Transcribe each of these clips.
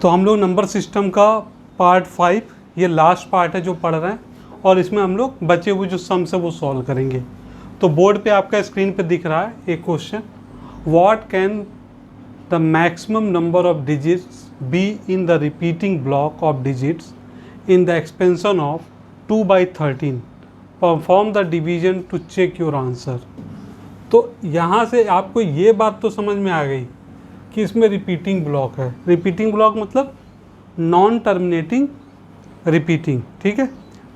तो हम लोग नंबर सिस्टम का पार्ट 5 ये लास्ट पार्ट है जो पढ़ रहे हैं, और इसमें हम लोग बचे हुए जो सम्स है वो सॉल्व करेंगे। तो बोर्ड पे आपका स्क्रीन पे दिख रहा है एक question, what can the maximum number of digits be in the repeating block of digits in the expansion of 2/13, perform the division to check your answer. तो यहाँ से आपको ये बात तो समझ में आ गई कि इसमें रिपीटिंग ब्लॉक है। रिपीटिंग ब्लॉक मतलब नॉन टर्मिनेटिंग रिपीटिंग, ठीक है,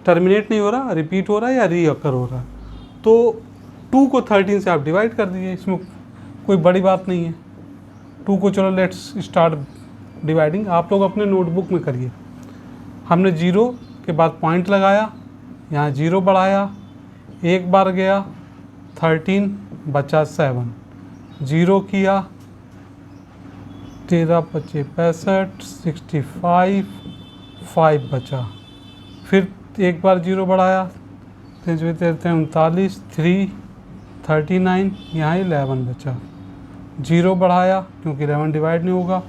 टर्मिनेट नहीं हो रहा, रिपीट हो रहा है या रीअकर हो रहा है। तो 2 को 13 से आप डिवाइड कर दीजिए, इसमें कोई बड़ी बात नहीं है। 2 को चलो लेट्स स्टार्ट डिवाइडिंग, आप लोग अपने नोटबुक में करिए। हमने 0 के बाद पॉइंट लगाया, यहाँ 0 बढ़ाया, एक बार गया 13 बचा 7, 0 किया 13 पचे 65, 65, 5 बचा, फिर एक बार 0 बढ़ाया 39, 3 39, यहाँ 11 बचा, 0 बढ़ाया क्योंकि 11 डिवाइड नहीं होगा,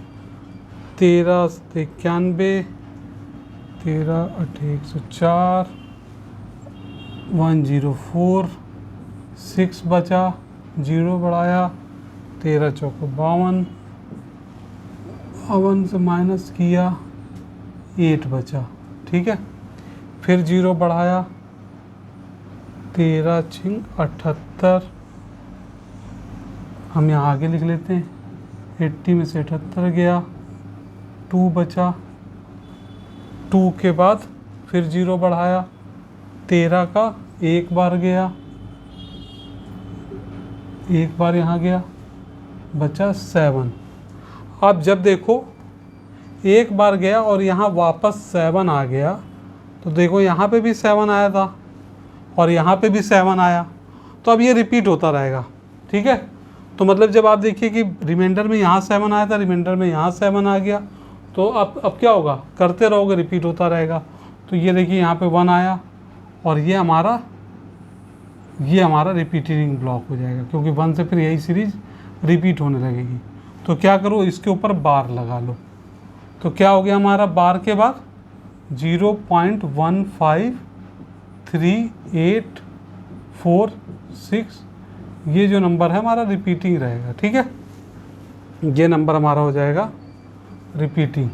13 91, 13 8 104, 104, 6 बचा, 0 बढ़ाया 13 चौको 52, 52 से माइनस किया 8 बचा, ठीक है। फिर 0 बढ़ाया 13 6 78, हम यहाँ आगे लिख लेते हैं, 80 में से 78 गया, 2 बचा, 2 के बाद फिर 0 बढ़ाया 13 का एक बार गया, एक बार यहाँ गया, बचा 7। अब जब देखो एक बार गया और यहाँ वापस 7 आ गया, तो देखो यहाँ पे भी 7 आया था और यहाँ पे भी 7 आया, तो अब ये रिपीट होता रहेगा, ठीक है। तो मतलब जब आप देखिए कि रिमाइंडर में यहाँ 7 आया था, रिमाइंडर में यहाँ 7 आ गया, तो अब क्या होगा, करते रहोगे, रिपीट होता रहेगा। तो ये देखिए यहाँ पे 1 आया और ये हमारा रिपीटिंग ब्लॉक हो जाएगा, क्योंकि 1 से फिर यही सीरीज रिपीट होने लगेगी। तो क्या करो, इसके ऊपर बार लगा लो, तो क्या हो गया हमारा, बार के बाद 0.15384 ये जो नंबर है हमारा रिपीटिंग रहेगा, ठीक है। ये नंबर हमारा हो जाएगा रिपीटिंग,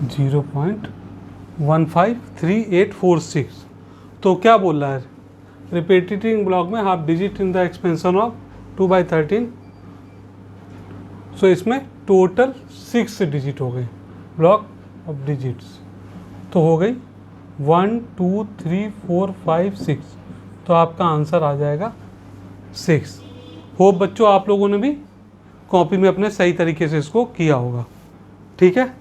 0.15384। तो क्या बोल रहा है, रिपीटिंग ब्लॉक में half digit in the expansion of 2/13। सो इसमें टोटल 6 डिजिट हो गए, ब्लॉक ऑफ डिजिट्स तो हो गई 1 2 3 4 5 6। तो आपका आंसर आ जाएगा 6। होप बच्चों आप लोगों ने भी कॉपी में अपने सही तरीके से इसको किया होगा, ठीक है।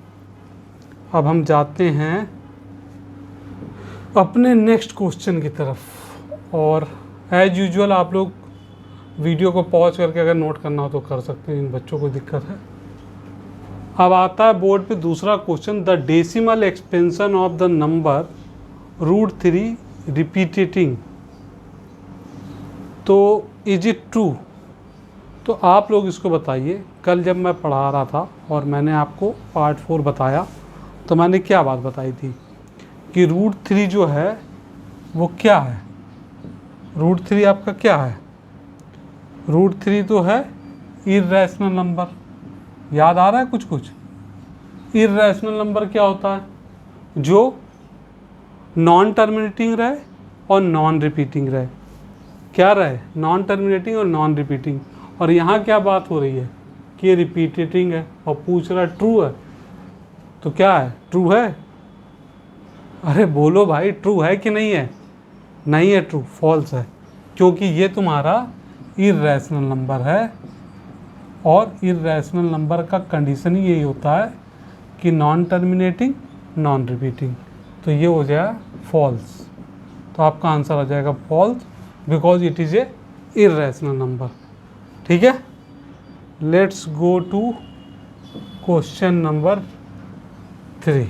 अब हम जाते हैं अपने नेक्स्ट क्वेश्चन की तरफ, और एज यूजुअल आप लोग वीडियो को पॉज करके अगर नोट करना हो तो कर सकते हैं, इन बच्चों को दिक्कत है। अब आता है बोर्ड पे दूसरा question, the decimal expansion of the number √3 repeating, तो इज इट ट्रू। तो आप लोग इसको बताइए। कल जब मैं पढ़ा रहा था और मैंने आपको पार्ट 4 बताया, तो मैंने क्या बात बताई थी कि √3 जो है वो क्या है, √3 आपका क्या है, √3 तो है इर्रेशनल नंबर। याद आ रहा है कुछ? इर्रेशनल नंबर क्या होता है, जो नॉन टर्मिनेटिंग रहे और नॉन रिपीटिंग रहे। क्या रहे, नॉन टर्मिनेटिंग और नॉन रिपीटिंग। और यहाँ क्या बात हो रही है कि ये रिपीटिंग है और पूछ रहा है ट्रू है, तो क्या है, ट्रू है। अरे बोलो भाई, ट्रू है कि नहीं है। नहीं है ट्रू, फॉल्स है, क्योंकि ये तुम्हारा इर्रेशनल नंबर है, और इर्रेशनल नंबर का कंडीशन ही यही होता है कि नॉन टर्मिनेटिंग नॉन रिपीटिंग। तो ये हो जाएगा फॉल्स। तो आपका आंसर आ जाएगा false, because it is a irrational number, ठीक है। Let's go to question number 3।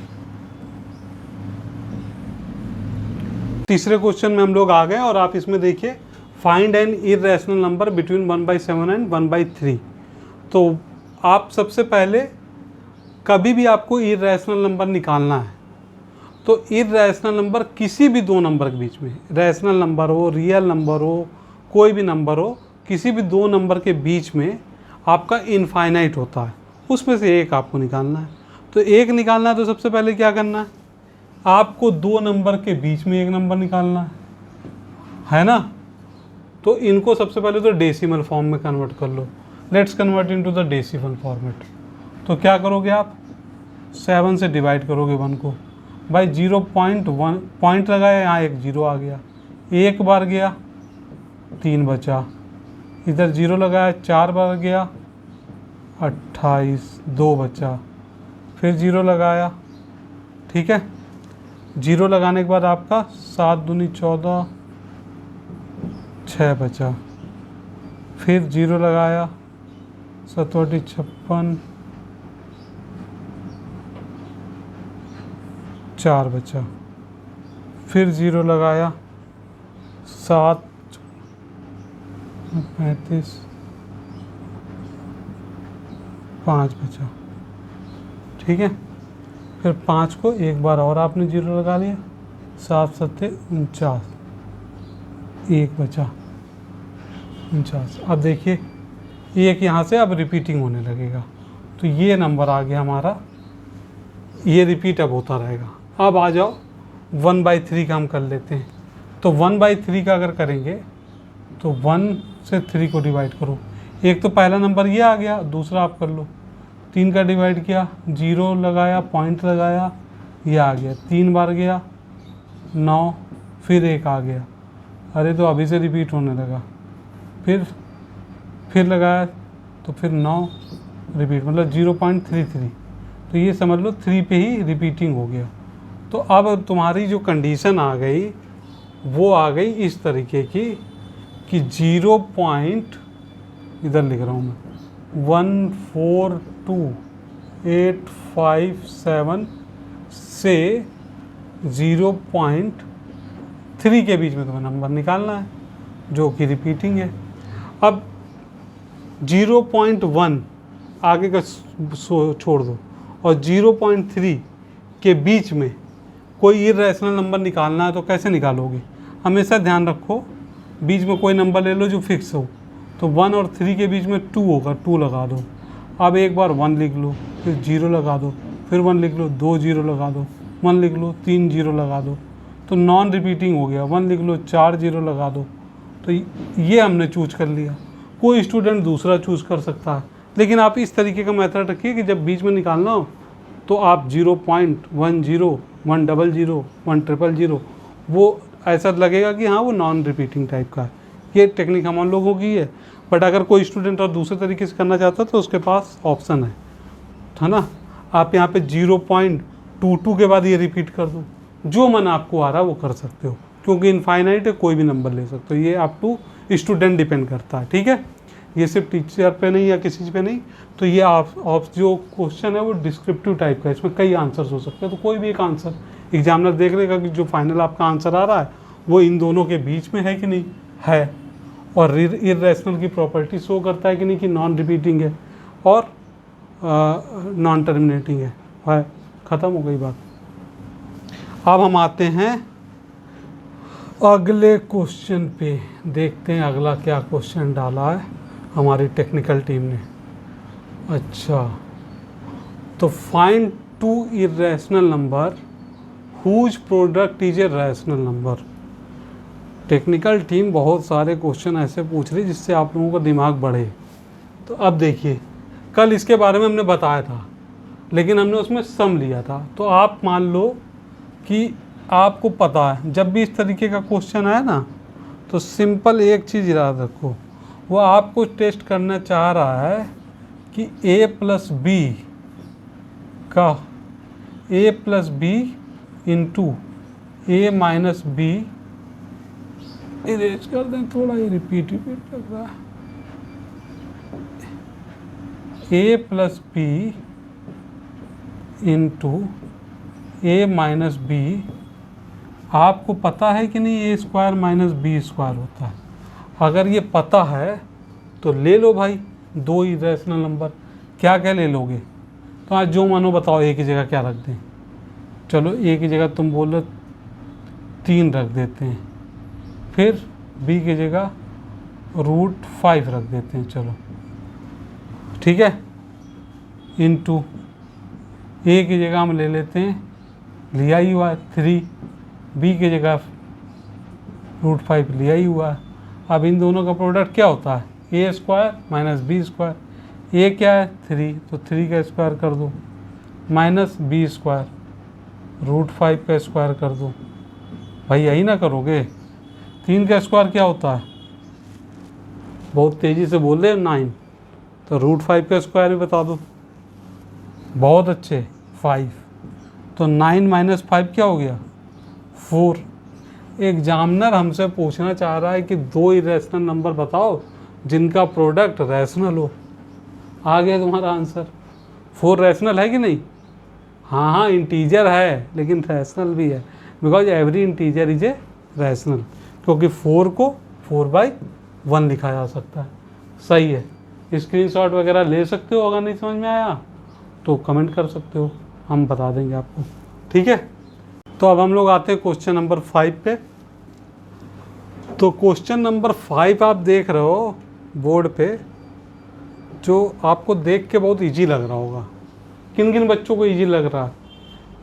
तीसरे क्वेश्चन में हम लोग आ गए, और आप इसमें देखिए find N irrational number between 1/7 and 1/3। तो आप सबसे पहले कभी भी आपको इरेशनल नंबर निकालना है तो इरेशनल नंबर किसी भी दो नंबर के बीच में, रैशनल नंबर हो, रियल नंबर हो, कोई भी नंबर हो, किसी भी दो नंबर के बीच में आपका इनफाइनाइट होता है, उसमें से एक आपको निकालना है। तो एक निकालना है तो सबसे पहले क्या करना है, आपको दो नंबर के बीच में एक नंबर निकालना है ना। तो इनको सबसे पहले तो डेसिमल फॉर्म में कन्वर्ट कर लो। Let's convert into the decimal format. तो क्या करोगे आप, 7 से डिवाइड करोगे 1 को। भाई 0.1 पॉइंट लगाया, यहाँ एक 0 आ गया, एक बार गया 3 बचा, इधर 0 लगाया 4 बार गया 28, 2 बचा, फिर 0 लगाया, ठीक है। 0 लगाने के बाद आपका 7 दूनी 14, 6 बचा, फिर 0 लगाया 7 56, 4 बचा, फिर 0 लगाया 7 35, 5 बचा, ठीक है। फिर 5 को एक बार और आपने 0 लगा लिया, 7 7 49, 1 बचा 49। अब देखिए एक यहाँ से अब रिपीटिंग होने लगेगा, तो ये नंबर आ गया हमारा, ये रिपीट अब होता रहेगा। अब आ जाओ 1/3 का हम कर लेते हैं। तो 1/3 का अगर करेंगे तो 1 से 3 को डिवाइड करो। एक तो पहला नंबर ये आ गया, दूसरा आप कर लो, 3 का डिवाइड किया, 0 लगाया, पॉइंट लगाया, ये आ गया, 3 बार गया 9, फिर 1 आ गया, अरे तो अभी से रिपीट होने लगा, फिर लगाया तो फिर 9 रिपीट, मतलब 0.33। तो ये समझ लो 3 पे ही रिपीटिंग हो गया। तो अब तुम्हारी जो कंडीशन आ गई वो आ गई इस तरीके की कि 0. इधर लिख रहा हूँ मैं, 142,857 से 0.3 के बीच में तुम्हें नंबर निकालना है जो कि रिपीटिंग है। अब 0.1 आगे का छोड़ दो और 0.3 के बीच में कोई इरेशनल नंबर निकालना है तो कैसे निकालोगे, हमेशा ध्यान रखो बीच में कोई नंबर ले लो जो फिक्स हो। तो 1 और 3 के बीच में 2 होगा, 2 लगा दो। अब एक बार 1 लिख लो, फिर 0 लगा दो, फिर 1 लिख लो, 2 0 लगा दो, 1 लिख लो, 3 0 लगा दो, तो नॉन रिपीटिंग हो गया। 1 लिख लो, 4 0 लगा दो। तो ये हमने चूज कर लिया। कोई स्टूडेंट दूसरा चूज कर सकता है, लेकिन आप इस तरीके का मेथड रखिए कि जब बीच में निकालना हो तो आप 0.10, 100, 100, वो ऐसा लगेगा कि हाँ वो नॉन रिपीटिंग टाइप का है। ये टेक्निक हम लोगों की है, बट अगर कोई स्टूडेंट और दूसरे तरीके से करना चाहता है तो उसके पास ऑप्शन है ना। आप यहाँ पे 0.22 के बाद ये रिपीट कर दो, जो मन आपको आ रहा है वो कर सकते हो, क्योंकि इनफाइनाइट है, कोई भी नंबर ले सकते हो। ये आप टू स्टूडेंट डिपेंड करता है, ठीक है। ये सिर्फ टीचर पे नहीं या किसी पे नहीं। तो ये आप जो क्वेश्चन है वो डिस्क्रिप्टिव टाइप का है, इसमें कई आंसर्स हो सकते हैं, तो कोई भी एक आंसर एग्जामिनर देख लेगा कि जो फाइनल आपका आंसर आ रहा है वो इन दोनों के बीच में है कि नहीं है, और इरेशनल की प्रॉपर्टी शो करता है कि नहीं, कि नॉन रिपीटिंग है और नॉन टर्मिनेटिंग है। ख़त्म हो गई बात। अब हम आते हैं अगले क्वेश्चन पे, देखते हैं अगला क्या क्वेश्चन डाला है हमारी टेक्निकल टीम ने। अच्छा, तो find 2 irrational number whose product is a rational number. Technical team बहुत सारे क्वेश्चन ऐसे पूछ रही जिससे आप लोगों का दिमाग बढ़े। तो अब देखिए, कल इसके बारे में हमने बताया था, लेकिन हमने उसमें सम लिया था। तो आप मान लो कि आपको पता है जब भी इस तरीके का क्वेश्चन आए ना, तो सिंपल एक चीज़ याद रखो, वो आपको टेस्ट करना चाह रहा है कि a प्लस बी का a plus B into A minus B, erase कर दें थोड़ा, ये रिपीट लग रहा है, a plus B into A minus B. आपको पता है कि नहीं A square minus B square होता है? अगर ये पता है तो ले लो भाई, दो इरेशनल नंबर, क्या क्या ले लोगे? तो आज जो मानो बताओ, ए की जगह क्या रख दें? चलो ए की जगह तुम बोलो 3 रख देते हैं, फिर बी की जगह √5 रख देते हैं, चलो ठीक है, इनटू ए की जगह हम ले लेते हैं, लिया ही हुआ है 3, बी की जगह √5 लिया ही हुआ है। अब इन दोनों का प्रोडक्ट क्या होता है? a² minus b²। ए क्या है? 3, तो 3 का स्क्वायर कर दो, माइनस b², √5 का स्क्वायर कर दो। भाई यही ना करोगे? 3 का स्क्वायर क्या होता है? बहुत तेज़ी से बोल रहे हो 9, तो √5 का स्क्वायर भी बता दो। बहुत अच्छे, 5, तो 9 माइनस 5 क्या हो गया? 4। एग्जामिनर हमसे पूछना चाह रहा है कि 2 इरेशनल नंबर बताओ जिनका प्रोडक्ट रैशनल हो। आ गया तुम्हारा आंसर। 4 रैशनल है कि नहीं? हाँ हाँ, इंटीजर है लेकिन रैशनल भी है, because every integer is a rational, क्योंकि 4 को 4/1 लिखा जा सकता है। सही है। स्क्रीनशॉट वगैरह ले सकते हो, अगर नहीं समझ में आया तो कमेंट कर सकते हो, हम बता देंगे आपको, ठीक है। तो अब हम लोग आते हैं क्वेश्चन नंबर 5 पे। तो क्वेश्चन नंबर 5 आप देख रहे हो बोर्ड पे, जो आपको देख के बहुत इजी लग रहा होगा। किन किन बच्चों को इजी लग रहा है?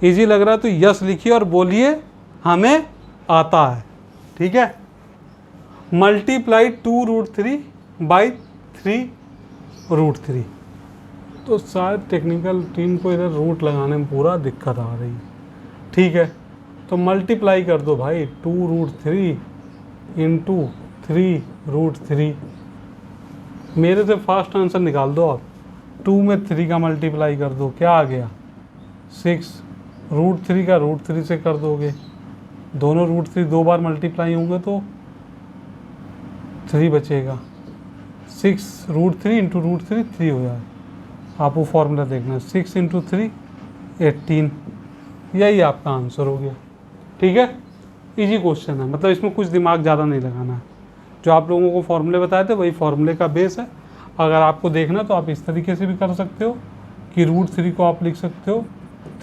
इजी लग रहा है तो यस लिखिए और बोलिए हमें आता है, ठीक है। Multiply 2√3 by 3√3। तो शायद टेक्निकल टीम को इधर रूट लगाने में पूरा दिक्कत आ रही है, ठीक है। तो मल्टीप्लाई कर दो भाई, 2√3 इंटू 3√3। मेरे से फास्ट आंसर निकाल दो आप। 2 में 3 का मल्टीप्लाई कर दो, क्या आ गया? 6। √3 का √3 से कर दोगे, दोनों √3 2 बार मल्टीप्लाई होंगे तो 3 बचेगा। 6 √3 इंटू √3 3 हो जाए। आप वो फॉर्मूला देखना, 6 इंटू 3 18। यही आपका आंसर हो गया, ठीक है। इजी क्वेश्चन है, मतलब इसमें कुछ दिमाग ज़्यादा नहीं लगाना है। जो आप लोगों को फॉर्मूले बताए थे वही फॉर्मूले का बेस है। अगर आपको देखना तो आप इस तरीके से भी कर सकते हो कि √3 को आप लिख सकते हो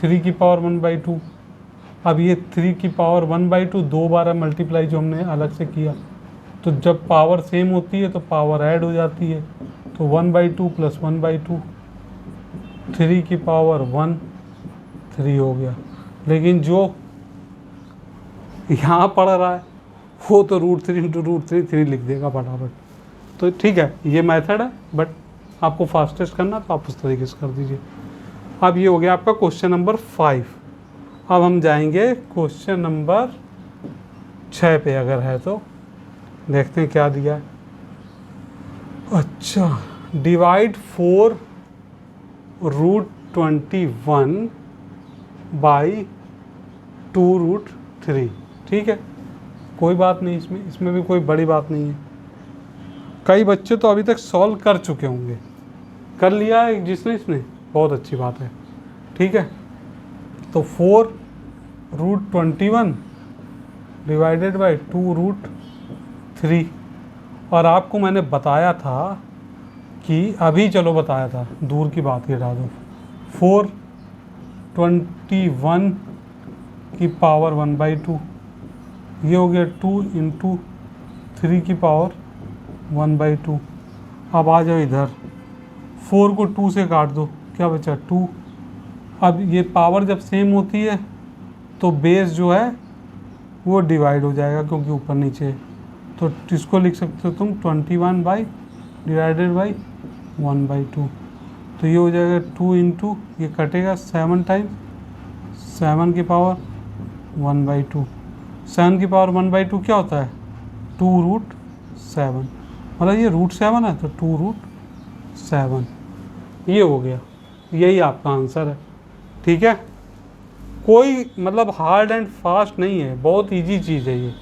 3 की पावर 1/2। अब ये 3 की पावर 1/2 2 बार मल्टीप्लाई जो हमने अलग से किया, तो जब पावर सेम होती है तो पावर ऐड हो जाती है, तो 1/2 प्लस 1/2, 3 की पावर 1, 3 हो गया। लेकिन जो यहाँ पढ़ रहा है वो तो √3 इंटू √3 3 लिख देगा फटाफट। तो ठीक है, ये मेथड है, बट आपको फास्टेस्ट करना तो आप उस तरीके से कर दीजिए। अब ये हो गया आपका क्वेश्चन नंबर 5। अब हम जाएंगे क्वेश्चन नंबर 6 पे, अगर है तो देखते हैं क्या दिया है। अच्छा, डिवाइड 4√21 बाई 2√3, ठीक है। कोई बात नहीं, इसमें भी कोई बड़ी बात नहीं है। कई बच्चे तो अभी तक सॉल्व कर चुके होंगे। कर लिया है जिसने, इसने बहुत अच्छी बात है, ठीक है। तो 4√21 डिवाइडेड बाई 2√3। और आपको मैंने बताया था कि अभी, चलो बताया था, दूर की बात ही हटा दो, 421 की पावर 1/2, ये हो गया 2 इंटू 3 की पावर 1/2। अब आ जाओ इधर, 4 को 2 से काट दो, क्या बचा? 2। अब ये पावर जब सेम होती है तो बेस जो है वो डिवाइड हो जाएगा, क्योंकि ऊपर नीचे है। तो इसको लिख सकते हो तुम 21 बाई डिवाइडेड बाई 1/2। तो ये हो जाएगा 2 इंटू, ये कटेगा 7 टाइम्स, 7 की पावर 1/2। 7 की पावर 1/2 क्या होता है? 2√7। मतलब ये √7 है तो 2√7। ये हो गया, यही आपका आंसर है, ठीक है। कोई मतलब हार्ड एंड फास्ट नहीं है, बहुत इजी चीज़ है ये,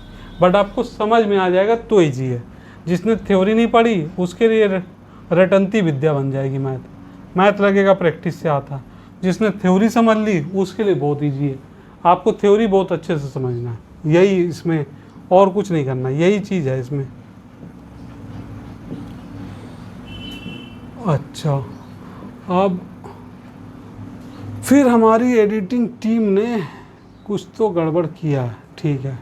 बट आपको समझ में आ जाएगा तो इजी है। जिसने थ्योरी नहीं पढ़ी उसके लिए रटंती विद्या बन जाएगी मैथ लगेगा प्रैक्टिस से आता। जिसने थ्योरी समझ ली उसके लिए बहुत इजी है। आपको थ्योरी बहुत अच्छे से समझना है, यही इसमें, और कुछ नहीं करना, यही चीज़ है इसमें। अच्छा, अब फिर हमारी एडिटिंग टीम ने कुछ तो गड़बड़ किया है। ठीक है,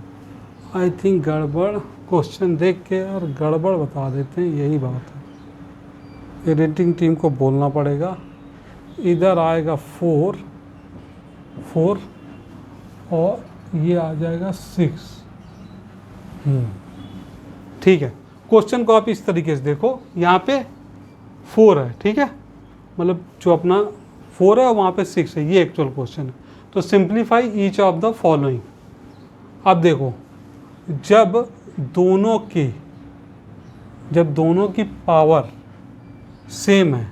आई थिंक गड़बड़ क्वेश्चन देख के और गड़बड़ बता देते हैं, यही बात है। एडिटिंग टीम को बोलना पड़ेगा, इधर आएगा 4 और ये आ जाएगा 6। ठीक है, क्वेश्चन को आप इस तरीके से देखो, यहाँ पे 4 है, ठीक है, मतलब जो अपना 4 है और वहाँ पे 6 है, ये एक्चुअल क्वेश्चन है। तो simplify each of the following. अब देखो, जब दोनों की पावर सेम है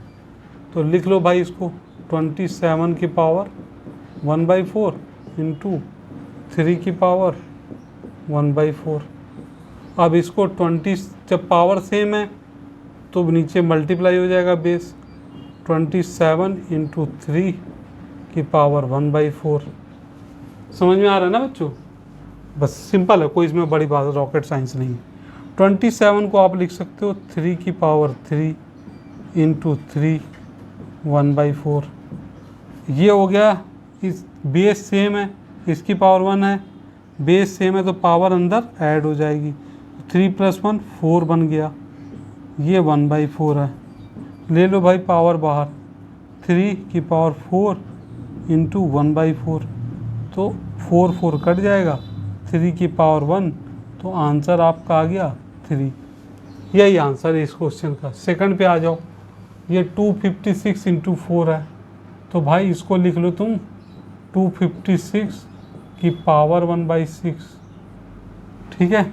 तो लिख लो भाई इसको 27 की पावर 1/4 इंटू 3 की पावर 1/4। अब इसको 20, जब पावर सेम है तो नीचे मल्टीप्लाई हो जाएगा बेस, 27 इंटू 3 की पावर 1/4। समझ में आ रहा है ना बच्चों? बस सिंपल है, कोई इसमें बड़ी बात रॉकेट साइंस नहीं है। 27 को आप लिख सकते हो 3 की पावर 3 इंटू 3 1/4। ये हो गया, इस बेस सेम है, इसकी पावर 1 है, बेस सेम है तो पावर अंदर ऐड हो जाएगी, 3 + 1 4 बन गया, ये 1/4 है। ले लो भाई पावर बाहर, 3 की पावर 4 इंटू 1/4, तो 4 कट जाएगा, 3 की पावर 1, तो आंसर आपका आ गया 3। यही आंसर है इस क्वेश्चन का। सेकंड पे आ जाओ, ये 256 इंटू 4 है, तो भाई इसको लिख लो तुम 256 की पावर 1/6। ठीक है,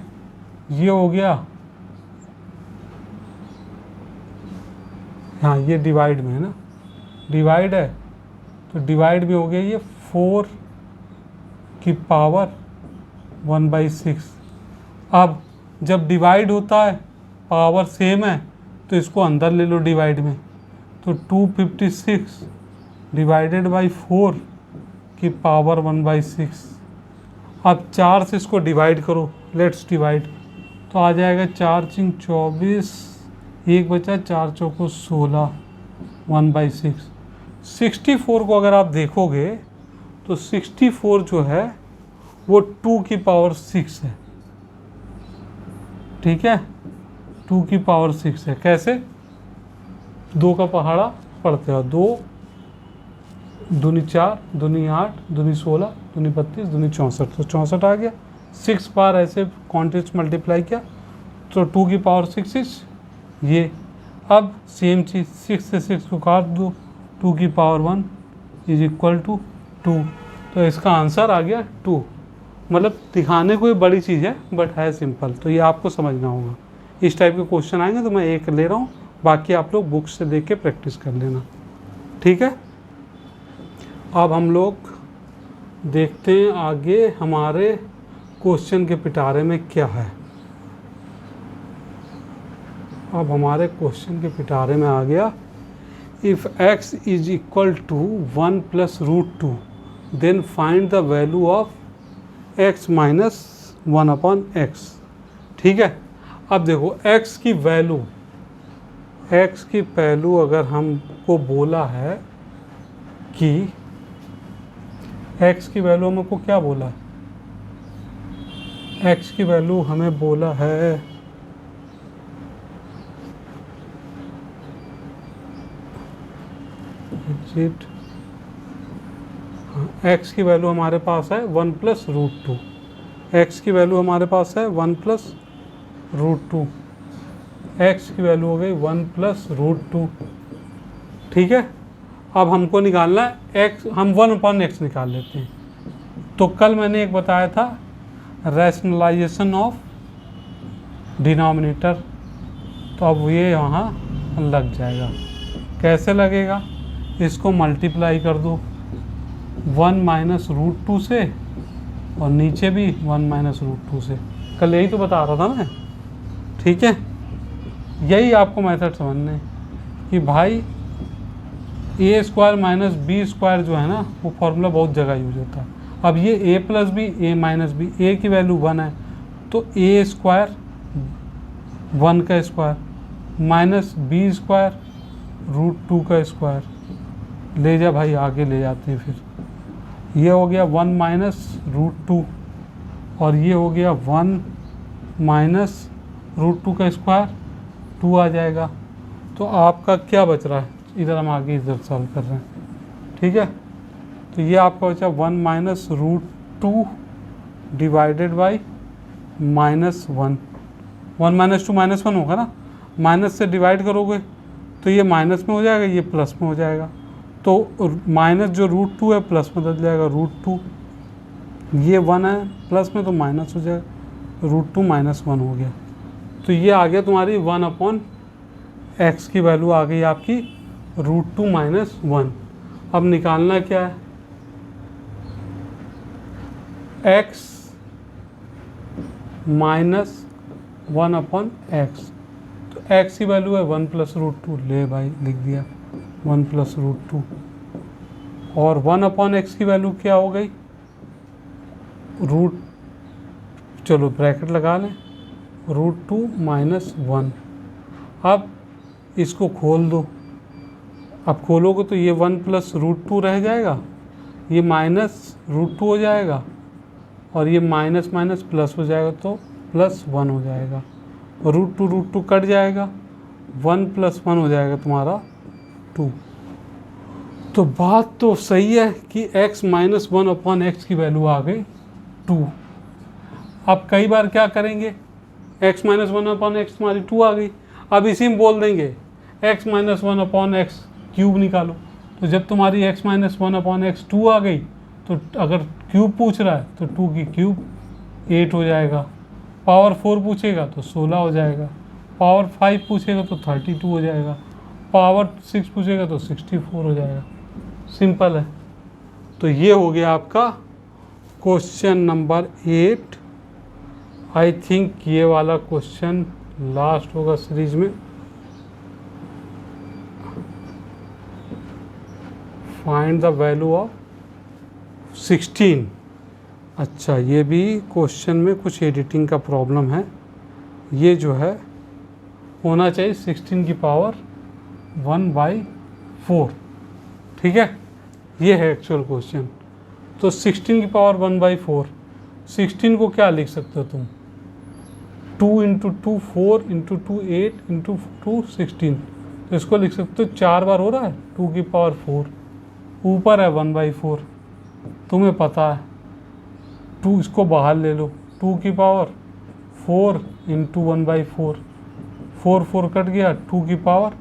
ये हो गया, हाँ ये डिवाइड में है ना, डिवाइड है तो डिवाइड भी हो गया, ये 4 की पावर 1/6। अब जब डिवाइड होता है पावर सेम है तो इसको अंदर ले लो डिवाइड में, तो 256 डिवाइडेड बाई 4 की पावर 1/6। अब 4 से इसको डिवाइड करो, लेट्स डिवाइड, तो आ जाएगा 4 × 24, एक बचा, 4 चौको 16, 1/6। 64 को अगर आप देखोगे तो 64 जो है वो 2 की पावर 6 है। ठीक है, 2 की पावर 6 है। कैसे? 2 का पहाड़ा पढ़ते हो, 2 दूनी 4, दूनी 8, दूनी 16, दूनी 32, दूनी 64, तो 64 आ गया। 6 बार ऐसे क्वांटिटीज मल्टीप्लाई किया तो 2 की पावर 6 ये। अब सेम चीज़ 6 से 6 को काट दो, 2 की पावर 1 = 2, तो इसका आंसर आ गया 2। मतलब दिखाने को ये बड़ी चीज़ है बट है सिंपल, तो ये आपको समझना होगा। इस टाइप के क्वेश्चन आएंगे तो मैं एक ले रहा हूँ, बाकी आप लोग बुक्स से देख के प्रैक्टिस कर लेना। ठीक है, अब हम लोग देखते हैं आगे हमारे क्वेश्चन के पिटारे में क्या है। अब हमारे क्वेश्चन के पिटारे में आ गया, if x = 1 + √2 then find the value of x - 1/x। ठीक है, अब देखो x की वैल्यू अगर हमको बोला है कि x की वैल्यू हमको क्या बोला है, x की वैल्यू हमें बोला है x की वैल्यू हमारे पास है 1 + √2। x की वैल्यू हमारे पास है 1 + √2, x की वैल्यू हो गई 1 + √2। ठीक है, अब हमको निकालना है x, हम 1/x निकाल लेते हैं। तो कल मैंने एक बताया था रैशनलाइजेशन ऑफ डिनोमिनेटर, तो अब ये यहाँ लग जाएगा। कैसे लगेगा? इसको मल्टीप्लाई कर दो 1 - √2 से और नीचे भी 1 - √2 से। कल यही तो बता रहा था मैं। ठीक है, यही आपको मेथड समझना है कि भाई a² - b² जो है ना, वो फॉर्मूला बहुत जगह यूज होता है। अब ये a + b, a - b, a की वैल्यू 1 है तो a² 1 का स्क्वायर - b² √2 का स्क्वायर। ले जा भाई, आगे ले जाते हैं फिर। ये हो गया 1 माइनस √2 और ये हो गया 1 माइनस √2 का स्क्वायर, 2 आ जाएगा। तो आपका क्या बच रहा है, इधर हम आगे इधर सॉल्व कर रहे हैं, ठीक है। तो ये आपका बचा 1 माइनस √2 डिवाइडेड बाई -1। 1 माइनस 2 -1 होगा ना, माइनस से डिवाइड करोगे तो ये माइनस में हो जाएगा, ये प्लस में हो जाएगा। तो माइनस जो √2 है प्लस में बदल जाएगा, √2, ये 1 है प्लस में तो माइनस हो जाएगा, √2 -1 हो गया। तो ये आ गया तुम्हारी 1/x की वैल्यू आ गई आपकी √2 -1। अब निकालना क्या है, x माइनस 1/x। तो x की वैल्यू है 1 + √2, ले भाई लिख दिया 1 + √2। और 1/x की वैल्यू क्या हो गई, चलो ब्रैकेट लगा लें, √2 -1। अब इसको खोल दो, अब खोलोगे तो ये 1 + √2 रह जाएगा, ये माइनस √2 हो जाएगा और ये माइनस माइनस प्लस हो जाएगा तो +1 हो जाएगा। √2 कट जाएगा, 1 + 1 हो जाएगा तुम्हारा 2। तो बात तो सही है कि x माइनस 1/x की वैल्यू आ गई 2। अब कई बार क्या करेंगे, x माइनस 1/x तुम्हारी 2 आ गई, अब इसी में बोल देंगे x माइनस 1/x क्यूब निकालो। तो जब तुम्हारी x माइनस 1/x 2 आ गई, तो अगर क्यूब पूछ रहा है तो 2 की क्यूब 8 हो जाएगा, पावर 4 पूछेगा तो 16 हो जाएगा, पावर 5 पूछेगा तो 32 हो जाएगा, पावर 6 पूछेगा तो 64 हो जाएगा। सिंपल है। तो ये हो गया आपका क्वेश्चन नंबर 8। आई थिंक ये वाला क्वेश्चन लास्ट होगा सीरीज में। Find the value of 16। अच्छा, ये भी क्वेश्चन में कुछ एडिटिंग का प्रॉब्लम है। ये जो है होना चाहिए 16 की पावर 1/4, ठीक है, ये है एक्चुअल क्वेश्चन। तो 16 की पावर 1/4, 16 को क्या लिख सकते हो तुम, 2 × 2 4 × 2 8 × 2 16। तो इसको लिख सकते हो 4 बार हो रहा है 2 की पावर 4, ऊपर है 1/4, तुम्हें पता है 2, इसको बाहर ले लो, 2 की पावर 4 × 1/4, 4 4 कट गया, 2 की पावर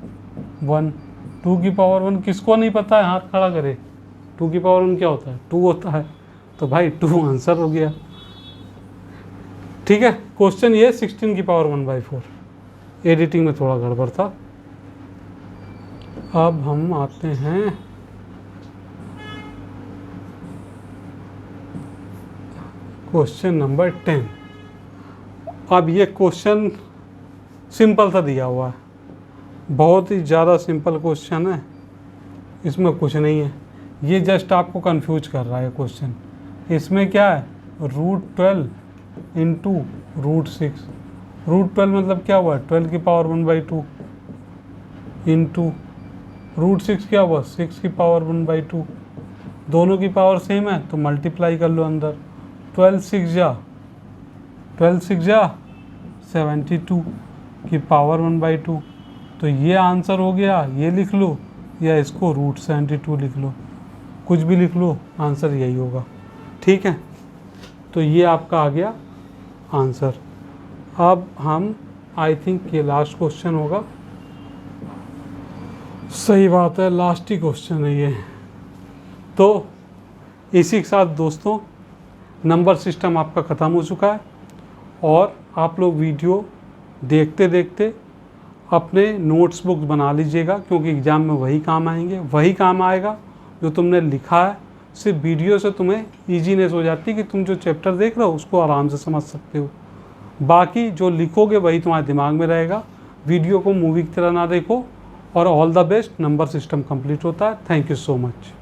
1, 2 की पावर 1 किसको नहीं पता है, हाथ खड़ा करे, 2 की पावर 1 क्या होता है, 2 होता है। तो भाई 2 आंसर हो गया, ठीक है। क्वेश्चन ये 16 की पावर 1/4, एडिटिंग में थोड़ा गड़बड़ था। अब हम आते हैं क्वेश्चन नंबर 10। अब ये क्वेश्चन सिंपल सा दिया हुआ है, बहुत ही ज़्यादा सिंपल क्वेश्चन है, इसमें कुछ नहीं है, ये जस्ट आपको कंफ्यूज कर रहा है क्वेश्चन। इसमें क्या है, √12 × √6, √12 मतलब क्या हुआ, 12 की पावर 1/2 इंटू √6 क्या हुआ, 6 की पावर 1/2, दोनों की पावर सेम है तो मल्टीप्लाई कर लो अंदर, 12 6 जा 72 की पावर 1/2। तो ये आंसर हो गया, ये लिख लो या इसको √72 लिख लो, कुछ भी लिख लो, आंसर यही होगा, ठीक है। तो ये आपका आ गया आंसर। अब हम आई थिंक ये लास्ट क्वेश्चन होगा, सही बात है, लास्ट ही क्वेश्चन है ये। तो इसी के साथ दोस्तों नंबर सिस्टम आपका ख़त्म हो चुका है, और आप लोग वीडियो देखते देखते अपने नोट्स बुक बना लीजिएगा, क्योंकि एग्ज़ाम में वही काम आएंगे, वही काम आएगा जो तुमने लिखा है। सिर्फ वीडियो से तुम्हें ईजीनेस हो जाती है कि तुम जो चैप्टर देख रहे हो उसको आराम से समझ सकते हो, बाकी जो लिखोगे वही तुम्हारे दिमाग में रहेगा। वीडियो को मूवी की तरह ना देखो। और all the best, number system complete होता है। Thank you so much.